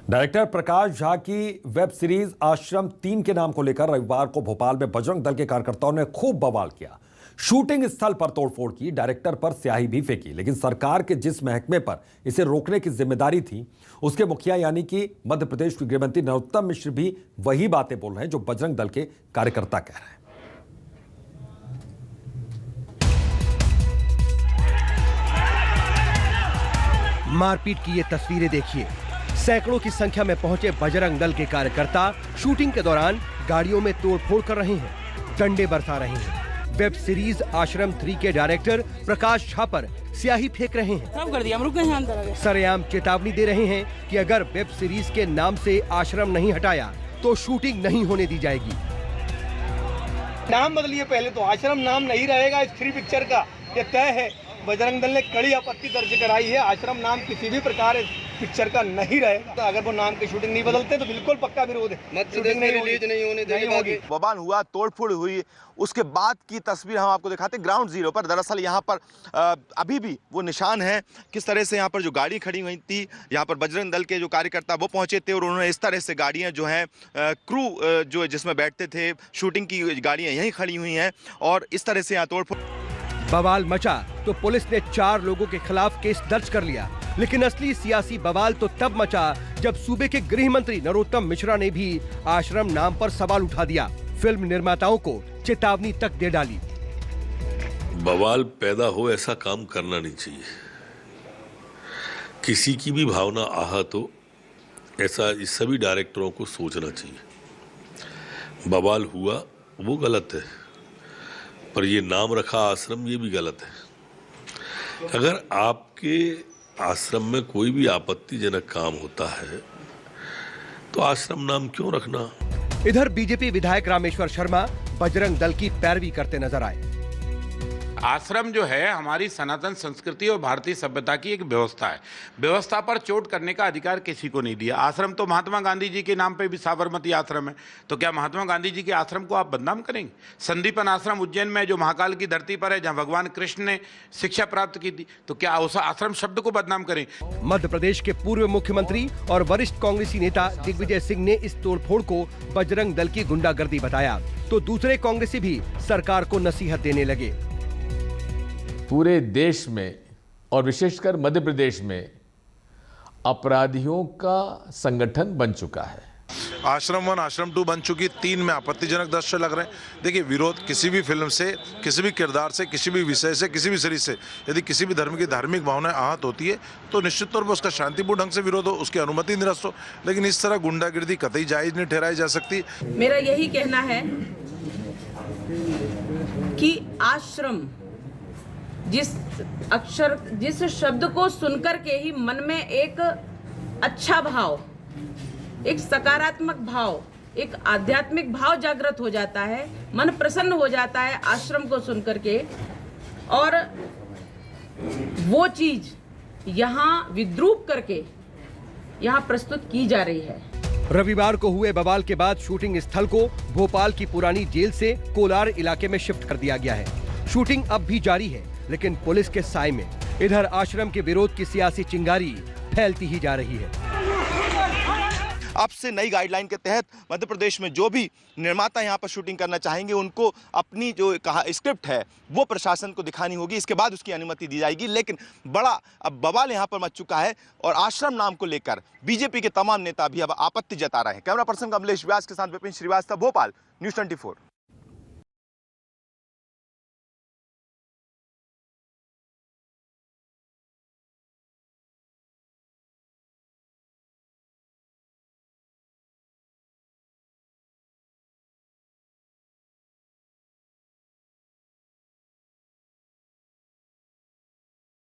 Director Prakash Jha की web series आश्रम 3 के नाम को लेकर रविवार को भोपाल में बजरंग दल के कार्यकर्ताओं ने खूब बवाल किया। शूटिंग स्थल पर तोड़फोड़ की, डायरेक्टर पर स्याही भी फेंकी, लेकिन सरकार के जिस महकमे पर इसे रोकने की जिम्मेदारी थी उसके मुखिया यानी कि मध्य प्रदेश के गृहमंत्री नरोत्तम मिश्र भी वही बातें बोल रहे हैं जो बजरंग दल के कार्यकर्ता कह रहे हैं। मारपीट की ये तस्वीरें देखिए। सैकड़ों की संख्या में पहुंचे बजरंग दल के कार्यकर्ता शूटिंग के दौरान गाड़ियों में तोड़फोड़ कर रहे हैं, डंडे बरसा रहे हैं। वेब सीरीज आश्रम 3 के डायरेक्टर प्रकाश झा पर स्याही फेंक रहे हैं। सब कर दिया, हम रुक गए अंदर। सरेआम चेतावनी दे रहे हैं कि अगर वेब सीरीज के नाम से आश्रम नहीं हटाया तो शूटिंग नहीं होने दी जाएगी। नाम बदलिए, पहले तो आश्रम नाम नहीं रहेगा इस 3 पिक्चर का, ये तय है। बजरंग दल ने कड़ी आपत्ति दर्ज कराई है, आश्रम नाम किसी भी प्रकार पिक्चर का नहीं रहेगा। तो अगर वो नाम की शूटिंग नहीं बदलते तो बिल्कुल पक्का विरोध है। शूटिंग रिलीज नहीं होने देंगे। बवाल हुआ, तोड़फोड़ हुई, उसके बाद की तस्वीर हम आपको दिखाते हैं ग्राउंड जीरो पर। दरअसल यहाँ पर अभी भी वो निशान है किस तरह से यहाँ पर जो गाड़ी खड़ी हुई थी, यहाँ पर बजरंग दल के जो कार्यकर्ता वो पहुंचे थे और उन्होंने इस तरह से गाड़ियाँ जो हैं क्रू जो जिसमें बैठते थे, शूटिंग की गाड़ियाँ यहीं खड़ी हुई हैं और इस तरह से यहाँ तोड़फोड़। बवाल मचा तो पुलिस ने 4 लोगों के खिलाफ केस दर्ज कर लिया, लेकिन असली सियासी बवाल तो तब मचा जब सूबे के गृह मंत्री नरोत्तम मिश्रा ने भी आश्रम नाम पर सवाल उठा दिया, फिल्म निर्माताओं को चेतावनी तक दे डाली। बवाल पैदा हो ऐसा काम करना नहीं चाहिए। किसी की भी भावना आहत हो ऐसा इस सभी डायरेक्टरों को सोचना चाहिए। बवाल हुआ वो गलत है, पर ये नाम रखा आश्रम ये भी गलत है। अगर आपके आश्रम में कोई भी आपत्तिजनक काम होता है तो आश्रम नाम क्यों रखना। इधर बीजेपी विधायक रामेश्वर शर्मा बजरंग दल की पैरवी करते नजर आए। आश्रम जो है हमारी सनातन संस्कृति और भारतीय सभ्यता की एक व्यवस्था है। व्यवस्था पर चोट करने का अधिकार किसी को नहीं दिया। आश्रम तो महात्मा गांधी जी के नाम पे भी साबरमती आश्रम है, तो क्या महात्मा गांधी जी के आश्रम को आप बदनाम करेंगे? संदीपन आश्रम उज्जैन में जो महाकाल की धरती पर है, जहां भगवान कृष्ण ने शिक्षा प्राप्त की थी, तो क्या उस आश्रम शब्द को बदनाम करें? मध्य प्रदेश के पूर्व मुख्यमंत्री और वरिष्ठ कांग्रेसी नेता दिग्विजय सिंह ने इस तोड़फोड़ को बजरंग दल की गुंडागर्दी बताया, तो दूसरे कांग्रेसी भी सरकार को नसीहत देने लगे। पूरे देश में और विशेषकर मध्य प्रदेश में अपराधियों का संगठन बन चुका है। आश्रम 1, आश्रम 2 बन चुकी, 3 में आपत्तिजनक दृश्य लग रहे हैं। देखिए, विरोध किसी भी फिल्म से, किसी भी किरदार से, किसी भी विषय से, किसी भी सीरीज से यदि किसी भी धर्म की धार्मिक भावनाएं आहत होती है तो निश्चित तौर पर उसका शांतिपूर्ण ढंग से विरोध हो, उसकी अनुमति निरस्त हो, लेकिन इस तरह गुंडागिर्दी कतई जायज नहीं ठहराई जा सकती। मेरा यही कहना है कि आश्रम जिस शब्द को सुनकर के ही मन में एक अच्छा भाव, एक सकारात्मक भाव, एक आध्यात्मिक भाव जागृत हो जाता है, मन प्रसन्न हो जाता है आश्रम को सुनकर के, और वो चीज यहाँ विद्रूप करके यहाँ प्रस्तुत की जा रही है। रविवार को हुए बवाल के बाद शूटिंग स्थल को भोपाल की पुरानी जेल से कोलार इलाके में शिफ्ट कर दिया गया है। शूटिंग अब भी जारी है, लेकिन पुलिस के साए में। इधर आश्रम के विरोध की सियासी चिंगारी फैलती ही जा रही है। अब से नई गाइडलाइन के तहत मध्य प्रदेश में जो भी निर्माता यहाँ पर शूटिंग करना चाहेंगे उनको अपनी जो कहा स्क्रिप्ट है वो प्रशासन को दिखानी होगी, इसके बाद उसकी अनुमति दी जाएगी। लेकिन बड़ा अब बवाल यहाँ पर मच चुका है और आश्रम नाम को लेकर बीजेपी के तमाम नेता भी अब आपत्ति जता रहे हैं। कैमरा पर्सन कमलेश व्यास के साथ विपिन श्रीवास्तव, भोपाल, न्यूज़ 24।